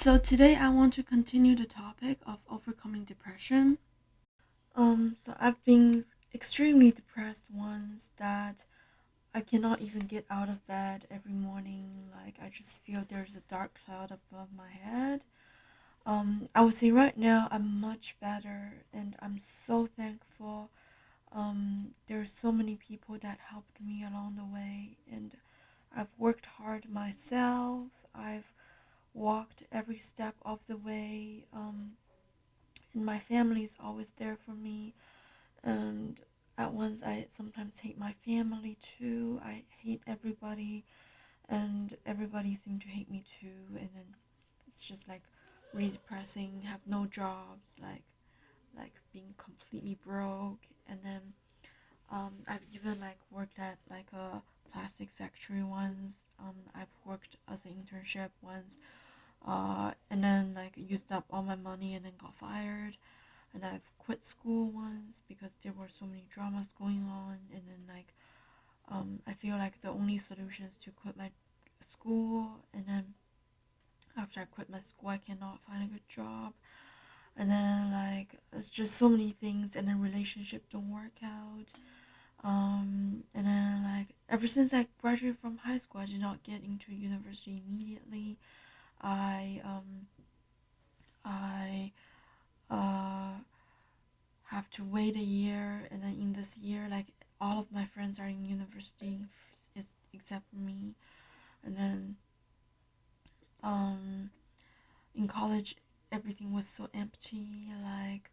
So today I want to continue the topic of overcoming depression. So I've been extremely depressed once that I cannot even get out of bed every morning. Like I just feel there's a dark cloud above my head. I would say right now I'm much better and I'm so thankful. There are so many people that helped me along the way, and I've worked hard myself. I've walked every step of the way. And my family is always there for me. And at once, I sometimes hate my family too. I hate everybody, and everybody seemed to hate me too. And then it's just like really depressing. Have no jobs, like being completely broke. And then I've even like worked at like a plastic factory once. I've worked as an internship once. And then like used up all my money and then got fired. And I've quit school once because there were so many dramas going on. And then like I feel like the only solution is to quit my school. And then after I quit my school, I cannot find a good job. And then like it's just so many things. And then relationship don't work out. And then like ever since I graduated from high school, I did not get into university immediately. I I uh have to wait a year, and then in this year like all of my friends are in university except for me. And then um in college everything was so empty. Like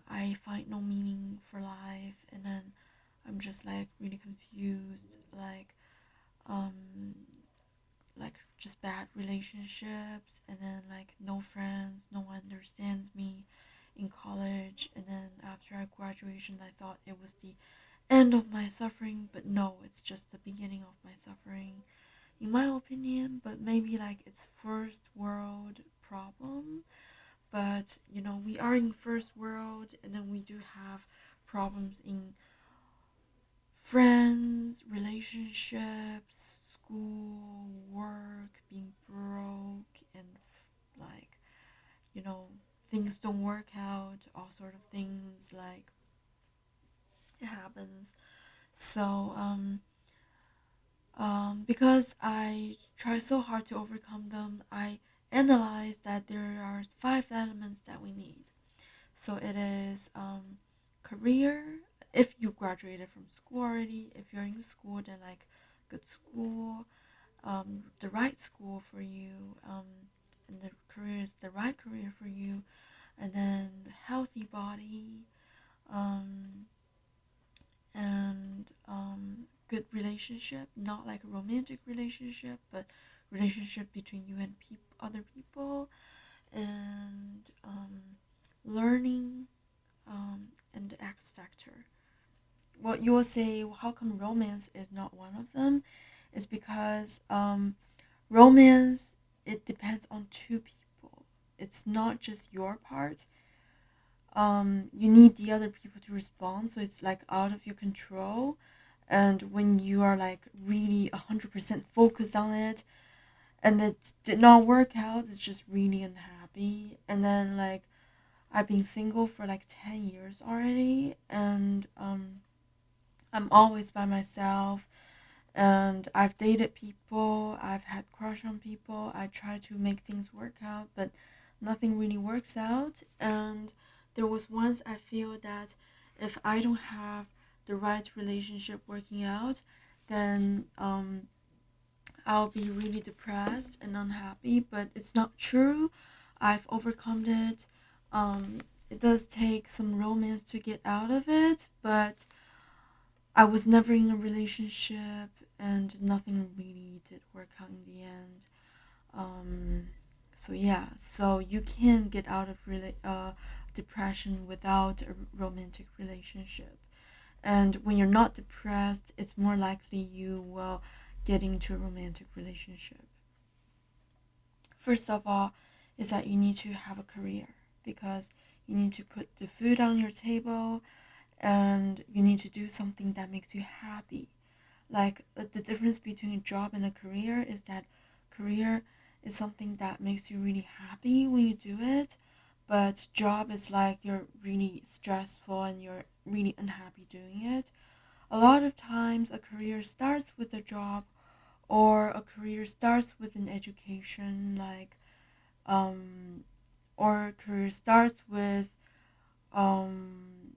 I find no meaning for life, and then I'm just like really confused. Um like just bad relationships, and then like no friends, no one understands me in college. And then after I graduation, I thought it was the end of my suffering, but no, it's just the beginning of my suffering, in my opinion. But maybe like it's first world problem. But we are in first world, and then we do have problems in friends, relationships, school, work, being broke, and like you know things don't work out, all sort of things. Like it happens. So because I try so hard to overcome them, I analyze that there are five elements that we need. So it is career. If you graduated from school already, if you're in school, then like good school, the right school for you, and the career is the right career for you, and then the healthy body, um, and good relationship, not like a romantic relationship, but relationship between you and other people, and learning, and the X factor. What you will say, well, how come romance is not one of them? Is because romance, it depends on two people. It's not just your part. You need the other people to respond, so it's like out of your control. And when you are like really 100% focused on it, and it did not work out, it's just really unhappy. And then like I've been single for like 10 years already, and I'm always by myself. And I've dated people, I've had crush on people, I try to make things work out, but nothing really works out. And there was once I feel that if I don't have the right relationship working out, then I'll be really depressed and unhappy. But it's not true. I've overcome it. It does take some romance to get out of it, but I was never in a relationship, and nothing really did work out in the end. Um, so yeah, so you can get out of depression without a romantic relationship. And when you're not depressed, it's more likely you will get into a romantic relationship. First of all, is that you need to have a career, because you need to put the food on your table, and you need to do something that makes you happy. Like the difference between a job and a career is that career is something that makes you really happy when you do it, but job is like you're really stressful and you're really unhappy doing it. A lot of times a career starts with a job, or a career starts with an education, um or a career starts with um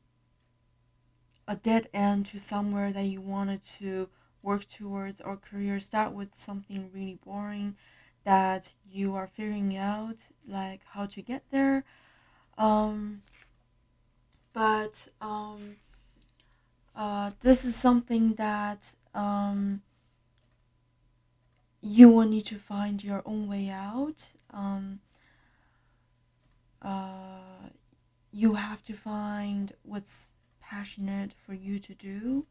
a dead end to somewhere that you wanted to work towards, or career start with something really boring that you are figuring out like how to get there. um but this is something that you will need to find your own way out. Uh, you have to find what's passionate for you to do.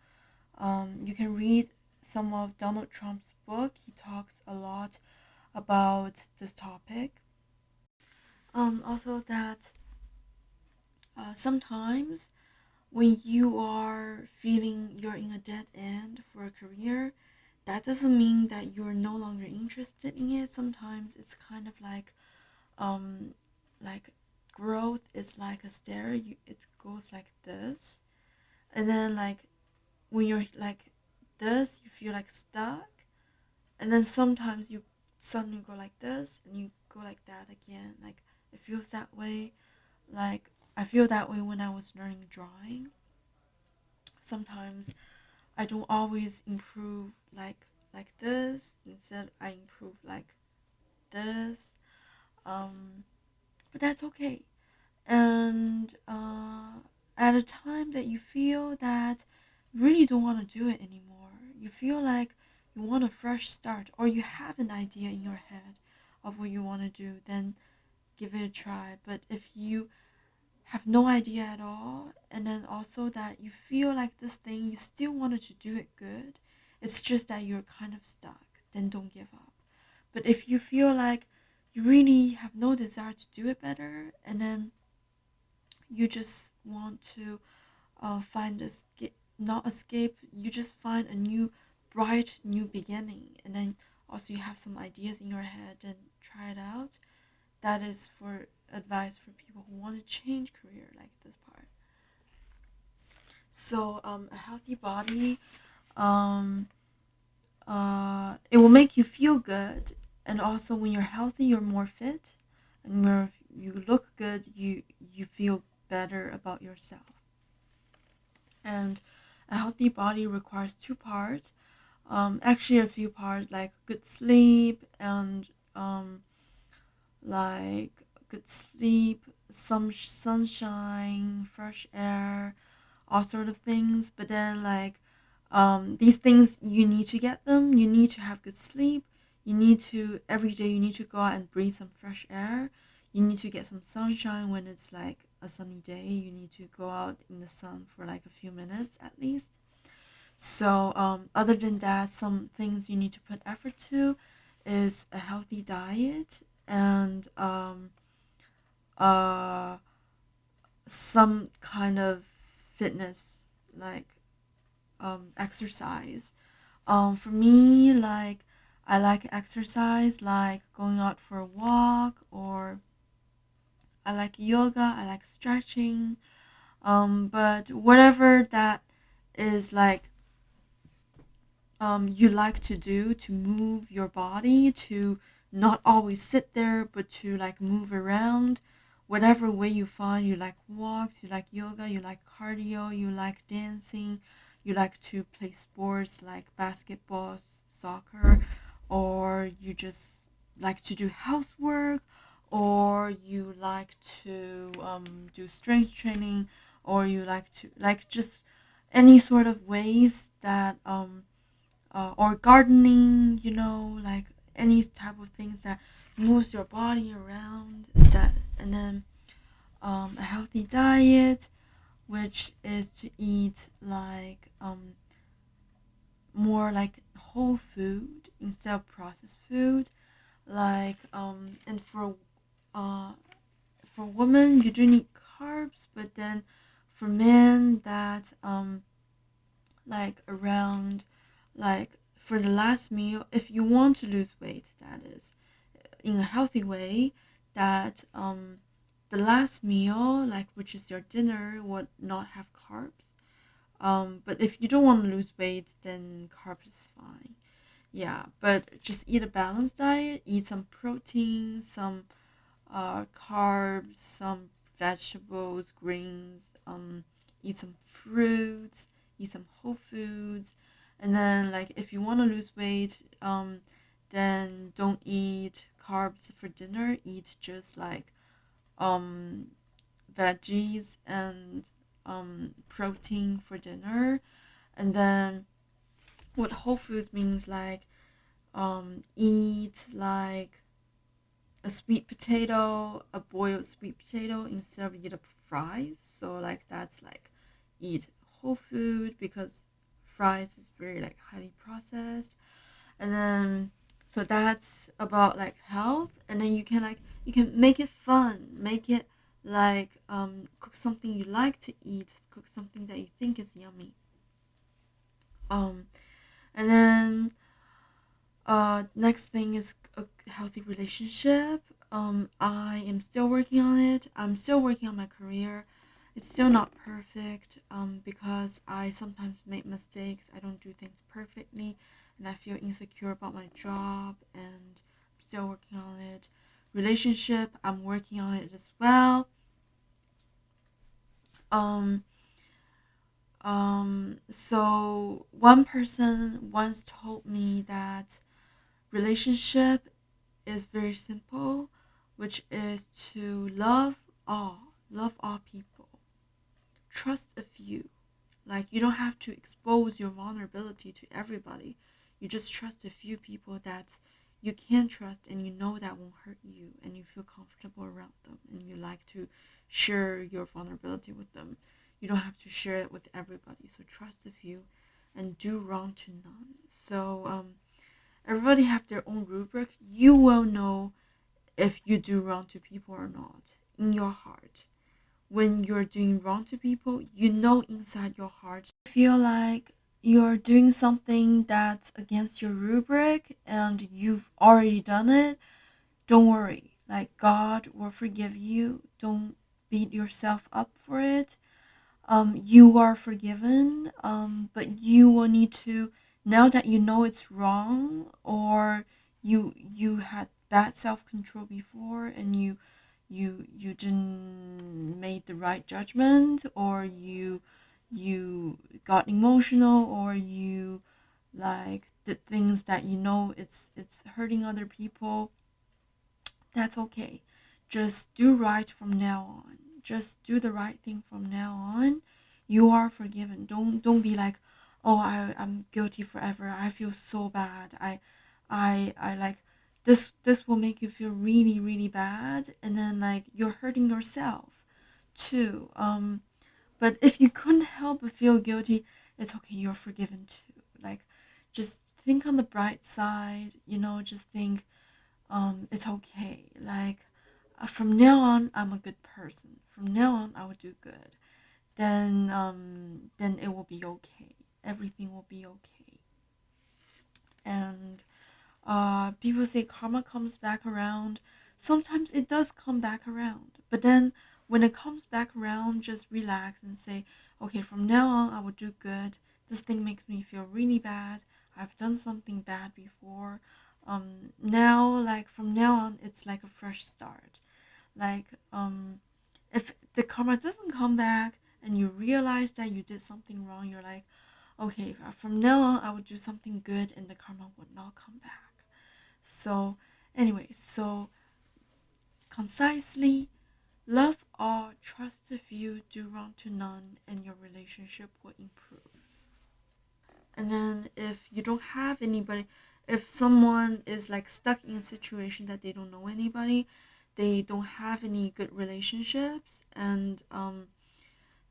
You can read some of Donald Trump's book. He talks a lot about this topic. Also, that sometimes when you are feeling you're in a dead end for a career, that doesn't mean that you're no longer interested in it. Sometimes it's kind of um, like growth is like a stair. It goes like this, and then like when you're like this, you feel like stuck, and then sometimes you suddenly go like this and you go like that again. Like it feels that way. Like I feel that way when I was learning drawing. Sometimes I don't always improve like this. Instead, I improve like this. Um, but that's okay. And at a time that you feel that you really don't want to do it anymore, you feel like you want a fresh start, or you have an idea in your head of what you want to do, then give it a try. But if you have no idea at all, and then also that you feel like this thing, you still wanted to do it good, it's just that you're kind of stuck, then don't give up. But if you feel like you really have no desire to do it better, and then you just want to find escape, not escape, you just find a new, bright new beginning, and then also you have some ideas in your head and try it out. That is for advice for people who want to change career like this part. So a healthy body, um, it will make you feel good, and also when you're healthy, you're more fit, and when you look good, you feel better about yourself. And a healthy body requires two parts. Actually, a few parts like good sleep and like good sleep, some sunshine, fresh air, all sort of things. But then these things you need to get them. You need to have good sleep. You need to every day. You need to go out and breathe some fresh air. You need to get some sunshine when it's like a sunny day. You need to go out in the sun for like a few minutes at least. So other than that, some things you need to put effort to is a healthy diet and uh, some kind of fitness, like exercise. For me, like I like exercise, like going out for a walk, or I like yoga. I like stretching. But whatever that is like you like to do to move your body, to not always sit there but to like move around, whatever way you find. You like walks, you like yoga, you like cardio, you like dancing, you like to play sports like basketball, soccer, or you just like to do housework, or you like to do strength training, or you like to like just any sort of ways that or gardening, like any type of things that moves your body around. That and then a healthy diet, which is to eat like more like whole food instead of processed food. Like and uh for women you do need carbs, but then for men that like around like for the last meal, if you want to lose weight, that is, in a healthy way, that the last meal, like which is your dinner, would not have carbs. But if you don't want to lose weight, then carbs is fine. Yeah, but just eat a balanced diet. Eat some protein, some carbs, some vegetables, greens. Eat some fruits. Eat some whole foods, and then like if you want to lose weight, then don't eat carbs for dinner. Eat just like um veggies and protein for dinner, and then what whole foods means like eat like a sweet potato, a boiled sweet potato instead of eat up fries. So like that's like eat whole food because fries is very like highly processed. And then so that's about like health, and then you can make it fun, make it like cook something you like to eat, cook something that you think is yummy. Um and then next thing is a healthy relationship. I am still working on it. I'm still working on my career. It's still not perfect. Because I sometimes make mistakes. I don't do things perfectly, and I feel insecure about my job. And I'm still working on it. Relationship, I'm working on it as well. Um. So one person once told me that relationship is very simple, which is to love all people, trust a few. Like you don't have to expose your vulnerability to everybody. You just trust a few people that you can trust and you know that won't hurt you and you feel comfortable around them and you like to share your vulnerability with them. You don't have to share it with everybody. So trust a few and do wrong to none. So everybody have their own rubric. You will know if you do wrong to people or not in your heart. When you're doing wrong to people, you know inside your heart. Feel like you're doing something that's against your rubric and you've already done it, don't worry. Like God will forgive you. Don't beat yourself up for it. You are forgiven, but you will need to, now that you know it's wrong, or you had bad self-control before and you didn't make the right judgment, or you got emotional, or you like did things that you know it's hurting other people. That's okay. Just do right from now on. Just do the right thing from now on. You are forgiven. Don't be like, oh, I'm guilty forever. I feel so bad. I like this will make you feel really, really bad, and then like you're hurting yourself too. But if you couldn't help but feel guilty, it's okay, you're forgiven too. Like just think on the bright side, just think it's okay. Like from now on, I'm a good person. From now on, I will do good. Then it will be okay. Everything will be okay. And people say karma comes back around. Sometimes it does come back around, but then when it comes back around, just relax and say, okay, from now on, I will do good. This thing makes me feel really bad. I've done something bad before. Now, like from now on, it's like a fresh start. Like, if the karma doesn't come back and you realize that you did something wrong, you're like, okay, from now on, I will do something good, and the karma would not come back. So, anyway, so concisely, love all, trust a few, do wrong to none, and your relationship will improve. And then if you don't have anybody, if someone is like stuck in a situation that they don't know anybody, they don't have any good relationships, and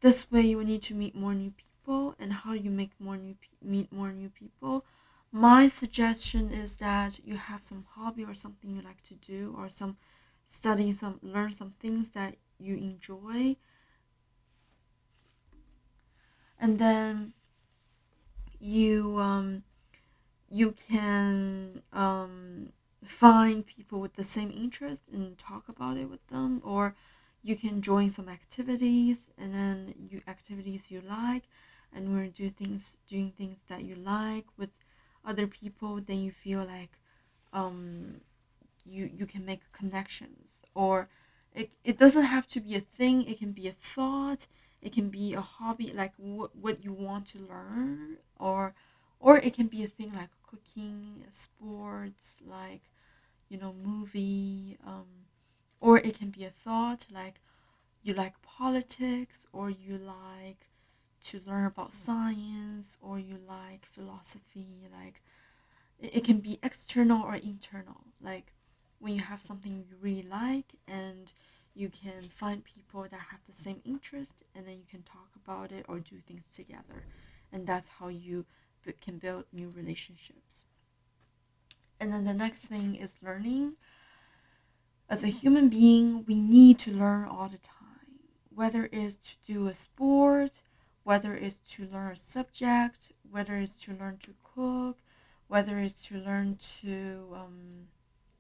this way you will need to meet more new people. And how do you make meet more new people? My suggestion is that you have some hobby or something you like to do, or learn some things that you enjoy, and then you you can find people with the same interest and talk about it with them, or you can join some activities and then you activities you like, and when you doing things that you like with other people, then you feel like um you can make connections. Or it doesn't have to be a thing, it can be a thought, it can be a hobby, like what you want to learn, or it can be a thing like cooking, sports, like movie, or it can be a thought like you like politics, or you like to learn about science, or you like philosophy. Like it can be external or internal, like when you have something you really like and you can find people that have the same interest, and then you can talk about it or do things together, and that's how you can build new relationships. And then the next thing is learning. As a human being, we need to learn all the time, whether it's to do a sport, whether it's to learn a subject, whether it's to learn to cook, whether it's to learn to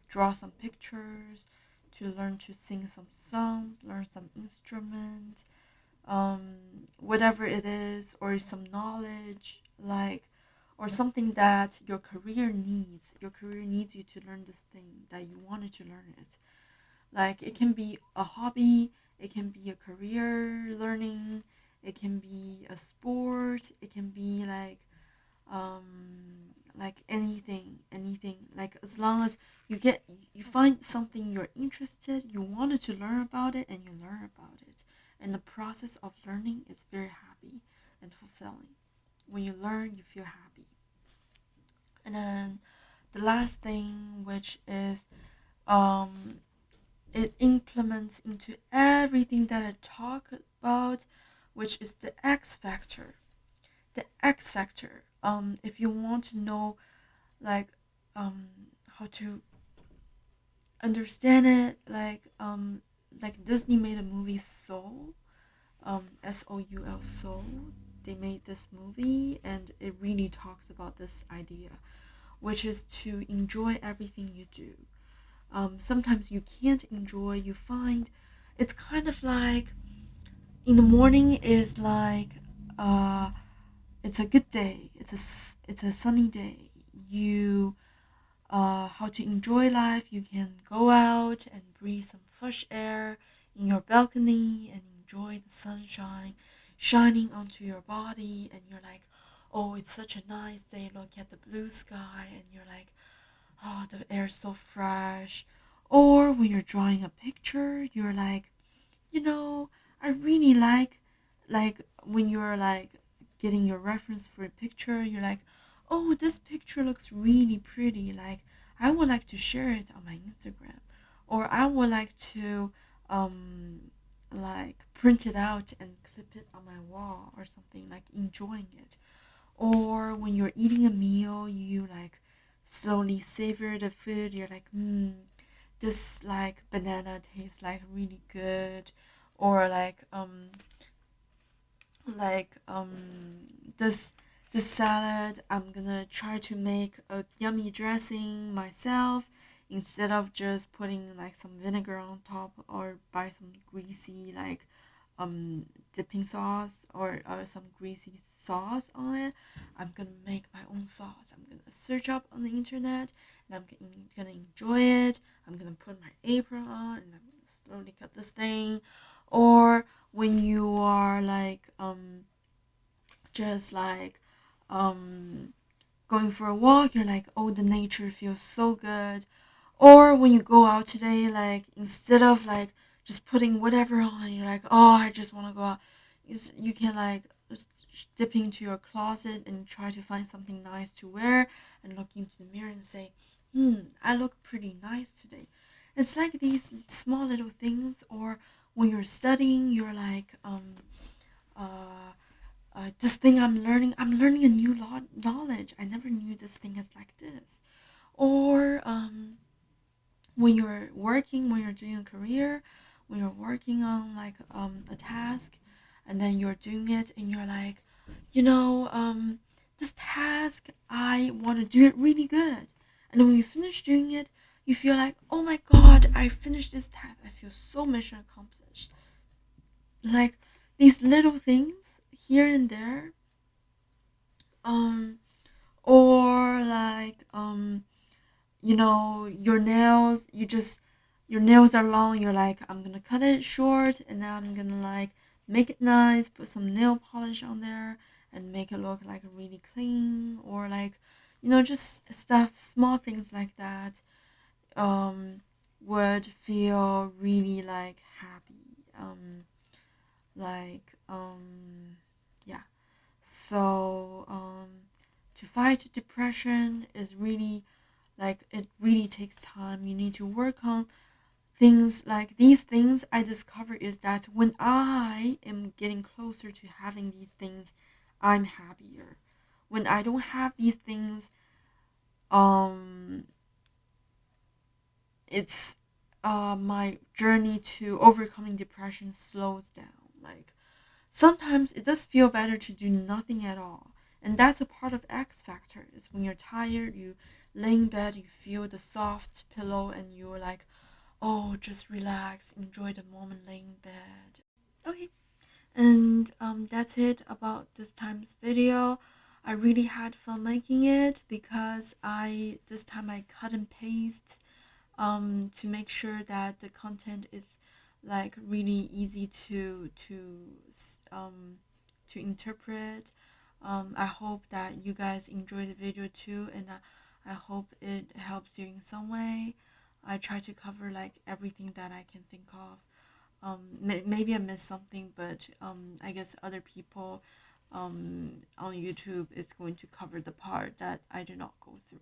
draw some pictures, to learn to sing some songs, learn some instrument, whatever it is, or some knowledge, like, or something that your career needs. Your career needs you to learn this thing that you wanted to learn it. Like it can be a hobby, it can be a career learning, it can be a sport, it can be like anything. Like as long as you find something you're interested, you wanted to learn about it, and you learn about it. And the process of learning is very happy and fulfilling. When you learn, you feel happy. And then the last thing, which is um it implements into everything that I talk about, which is the X factor. The X factor. If you want to know, like, how to understand it, like Disney made a movie Soul, Soul, Soul. They made this movie, and it really talks about this idea, which is to enjoy everything you do. Sometimes you can't enjoy, you find it's kind of like in the morning is like uh it's a good day, it's a sunny day, you how to enjoy life, you can go out and breathe some fresh air in your balcony and enjoy the sunshine shining onto your body, and you're like, oh, it's such a nice day, look at the blue sky, and you're like, oh, the air's so fresh. Or when you're drawing a picture, you're like, I really like when you're like getting your reference for a picture, you're like, oh, this picture looks really pretty. Like, I would like to share it on my Instagram, or I would like to, like print it out and clip it on my wall or something, like enjoying it. Or when you're eating a meal, you like slowly savor the food. You're like, this like banana tastes like really good, or like this this salad, I'm gonna try to make a yummy dressing myself instead of just putting like some vinegar on top, or buy some greasy like dipping sauce, or some greasy sauce on it. I'm gonna make my own sauce. I'm gonna search up on the internet, and gonna enjoy it. I'm gonna put my apron on, and I'm gonna slowly cut this thing. Or when you are like just like um going for a walk, you're like, oh, the nature feels so good. Or when you go out today, like instead of like just putting whatever on, you're like, oh, I just want to go out. You can like just dip into your closet and try to find something nice to wear, and look into the mirror and say, I look pretty nice today. It's like these small little things. Or when you're studying, you're like, uh, this thing I'm learning a new knowledge. I never knew this thing is like this. Or when you're working, when you're doing a career, when you're working on like a task, and then you're doing it, and you're like, this task, I want to do it really good. And then when you finish doing it, you feel like, oh my god, I finished this task. I feel so mission accomplished. Like these little things here and there, um, or like your nails. Your nails are long. You're like, I'm gonna cut it short, and now I'm gonna like make it nice, put some nail polish on there, and make it look like really clean, or like, just stuff, small things like that um, would feel really like happy. Like, yeah. So, to fight depression is really like it really takes time. You need to work on things like these things. I discover is that when I am getting closer to having these things, I'm happier. When I don't have these things, um, it's my journey to overcoming depression slows down. Like sometimes it does feel better to do nothing at all. And that's a part of X Factor. Is when you're tired, you lay in bed, you feel the soft pillow, and you're like, oh, just relax, enjoy the moment laying in bed. Okay, and that's it about this time's video. I really had fun making it because this time I cut and paste to make sure that the content is like really easy to interpret. I hope that you guys enjoy the video too, and I hope it helps you in some way. I try to cover like everything that I can think of. Maybe I missed something, but I guess other people on YouTube is going to cover the part that I did not go through.